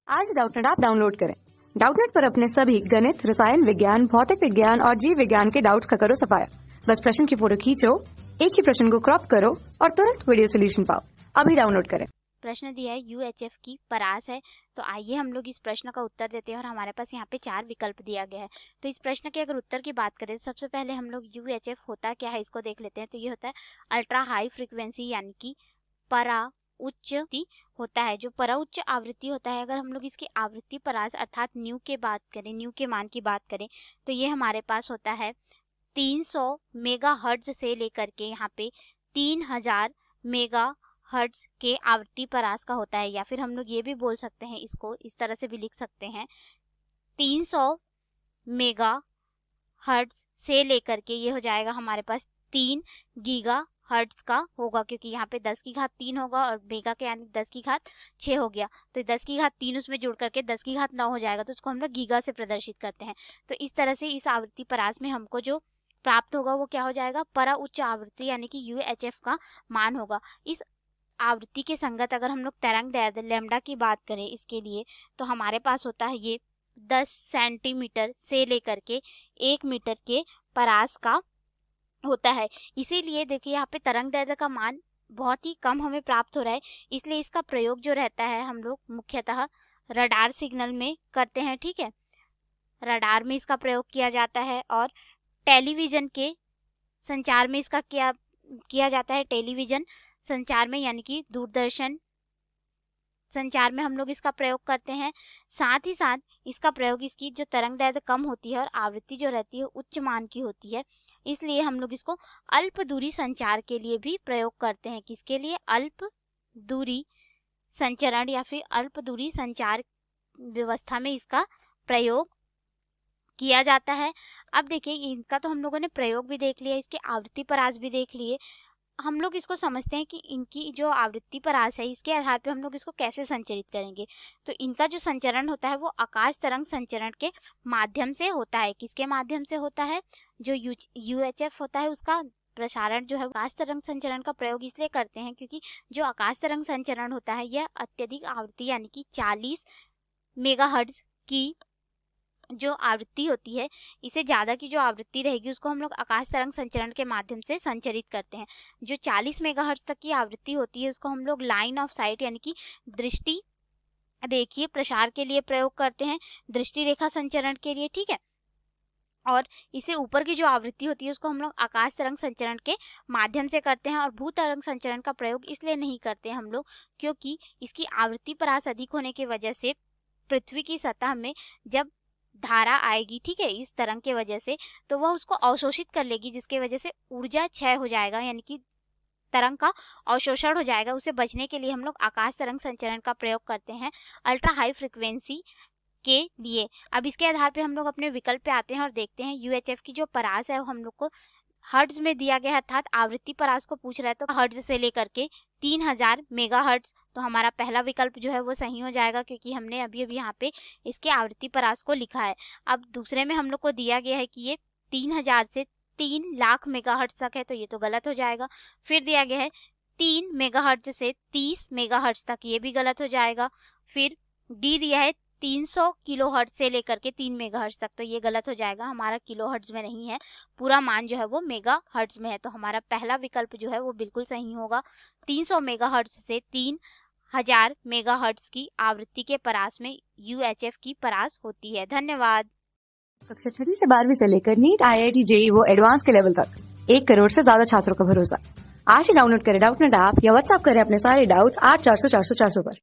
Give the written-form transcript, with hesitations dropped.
आज Doubtnut app download करें। Doubtnut पर अपने सभी गणित, रसायन विज्ञान, भौतिक विज्ञान और जीव विज्ञान के डाउट्स का करो सफाया। बस प्रश्न की फोटो खींचो, एक ही प्रश्न को क्रॉप करो और तुरंत वीडियो सोल्यूशन पाओ। अभी डाउनलोड करें। प्रश्न दिया है यूएचएफ की परास है। तो आइए हम लोग इस प्रश्न का उत्तर देते हैं और हमारे पास यहाँ पे 4 विकल्प दिया गया है। तो इस प्रश्न के अगर उत्तर की बात करें तो सबसे पहले हम लोग यूएचएफ होता क्या है इसको देख लेते हैं। तो ये होता है अल्ट्रा हाई फ्रीक्वेंसी यानी कि परा उच्च होता है। जो परा उच्च आवृत्ति होता है, अगर हम लोग इसकी आवृत्ति परास अर्थात न्यू के बात करें, न्यू के मान की बात करें तो ये हमारे पास होता है 300 मेगा हर्ट्ज से लेकर के यहाँ पे 3000 मेगा हर्ट्ज के आवृत्ति परास का होता है। या फिर हम लोग ये भी बोल सकते हैं, इसको इस तरह से भी लिख सकते हैं 300 मेगा हर्ट्ज से लेकर के ये हो जाएगा हमारे पास 3 गीगा हर्ट्ज का होगा, क्योंकि यहाँ पे 10 की घात 3 होगा और मेगा के यानी 10 की घात 6 हो गया। तो 10 की घात 3 उसमें जोड़ करके 10 की घात 9 हो जाएगा, तो उसको हम लोग गीगा से प्रदर्शित करते हैं। तो इस तरह से इस आवृत्ति परास में हमको जो प्राप्त होगा वो क्या हो जाएगा, परा उच्च आवृत्ति यानी कि यूएचएफ का मान होगा। इस आवृत्ति के संगत अगर हम लोग तरंग दैर्ध्य लैम्डा की बात करें इसके लिए, तो हमारे पास होता है ये 10 सेंटीमीटर से लेकर के 1 मीटर के परास का होता है। इसीलिए देखिए यहाँ पे तरंग दैर्ध्य का मान बहुत ही कम हमें प्राप्त हो रहा है, इसलिए इसका प्रयोग जो रहता है हम लोग मुख्यतः रडार सिग्नल में करते हैं। ठीक है, रडार में इसका प्रयोग किया जाता है और टेलीविजन के संचार में इसका किया जाता है। टेलीविजन संचार में यानी कि दूरदर्शन संचार में हम लोग इसका प्रयोग करते हैं। साथ ही साथ इसका प्रयोग इसकी जो तरंग दैर्ध्य कम होती है और आवृत्ति जो रहती है उच्च मान की होती है, इसलिए हम लोग इसको अल्प दूरी संचार के लिए भी प्रयोग करते हैं। किसके लिए? अल्प दूरी संचरण या फिर अल्प दूरी संचार व्यवस्था में इसका प्रयोग किया जाता है। अब देखिए इनका तो हम लोगों ने प्रयोग भी देख लिया, इसके आवृत्ति परास भी देख लिए। हम लोग इसको समझते हैं कि इनकी जो आवृत्ति परास है इसके आधार पे हम लोग इसको कैसे संचरित करेंगे। तो इनका जो संचरण होता है वो आकाश तरंग संचरण के माध्यम से होता है। किसके माध्यम से होता है? जो यूएचएफ होता है उसका प्रसारण जो है आकाश तरंग संचरण का प्रयोग इसलिए करते हैं क्योंकि जो आकाश तरंग संचरण होता है यह अत्यधिक आवृत्ति यानी कि 40 मेगाहर्ट्ज की जो आवृत्ति होती है, इसे ज़्यादा की जो आवृत्ति रहेगी उसको हम लोग आकाश तरंग संचरण के माध्यम से संचरित करते हैं। जो 40 मेगाहर्ट्ज तक की आवृत्ति होती है उसको हम लोग लाइन ऑफ साइट यानी कि दृष्टि रेखीय प्रसार के लिए प्रयोग करते हैं, दृष्टि रेखा संचरण के लिए। ठीक है, और इससे ऊपर की जो आवृत्ति होती है उसको हम लोग आकाश तरंग संचरण के माध्यम से करते हैं। और भू तरंग संचरण का प्रयोग इसलिए नहीं करते हम लोग क्योंकि इसकी आवृत्ति परास अधिक होने की वजह से पृथ्वी की सतह में जब धारा आएगी, ठीक है, इस तरंग के वजह से, तो वह उसको अवशोषित कर लेगी, जिसके वजह से ऊर्जा क्षय हो जाएगा यानी कि तरंग का अवशोषण हो जाएगा। उसे बचने के लिए हम लोग आकाश तरंग संचरण का प्रयोग करते हैं अल्ट्रा हाई फ्रिक्वेंसी के लिए। अब इसके आधार पे हम लोग अपने विकल्प पे आते हैं और देखते हैं यूएचएफ की जो परास है वो हम लोग को हर्ट्ज में दिया गया है, अर्थात आवृत्ति परास को पूछ रहा है तो हर्ट्ज से लेकर के 3000 मेगा हर्ट्ज। तो हमारा पहला विकल्प जो है वो सही हो जाएगा क्योंकि हमने अभी अभी यहाँ पे इसके आवृत्ति परास को लिखा है। अब दूसरे में हम लोग को दिया गया है कि ये 3000 से 3 लाख मेगा हर्ट्ज तक है, तो ये तो गलत हो जाएगा। फिर दिया गया है 3 मेगा हर्ट्ज से 30 मेगा हर्ट्ज तक, ये भी गलत हो जाएगा। फिर डी दिया है 300 किलो हर्ट्ज से लेकर के 3 मेगा हर्ट्ज तक, तो ये गलत हो जाएगा, हमारा किलो हर्ट्ज में नहीं है, पूरा मान जो है वो मेगा हर्ट्ज में है। तो हमारा पहला विकल्प जो है वो बिल्कुल सही होगा। 300 मेगा हर्ट्ज से 3000 मेगा हर्ट्ज की आवृत्ति के परास में यूएचएफ की परास होती है। धन्यवाद। कक्षा 6 से 12वीं से लेकर नीट, आईआईटी, जेईई वो एडवांस के लेवल तक 1 करोड़ से ज्यादा छात्रों का भरोसा। आज ही डाउनलोड करें डाउटनेट ऐप या व्हाट्सएप करें अपने सारे डाउट्स 8400 400 400 पर।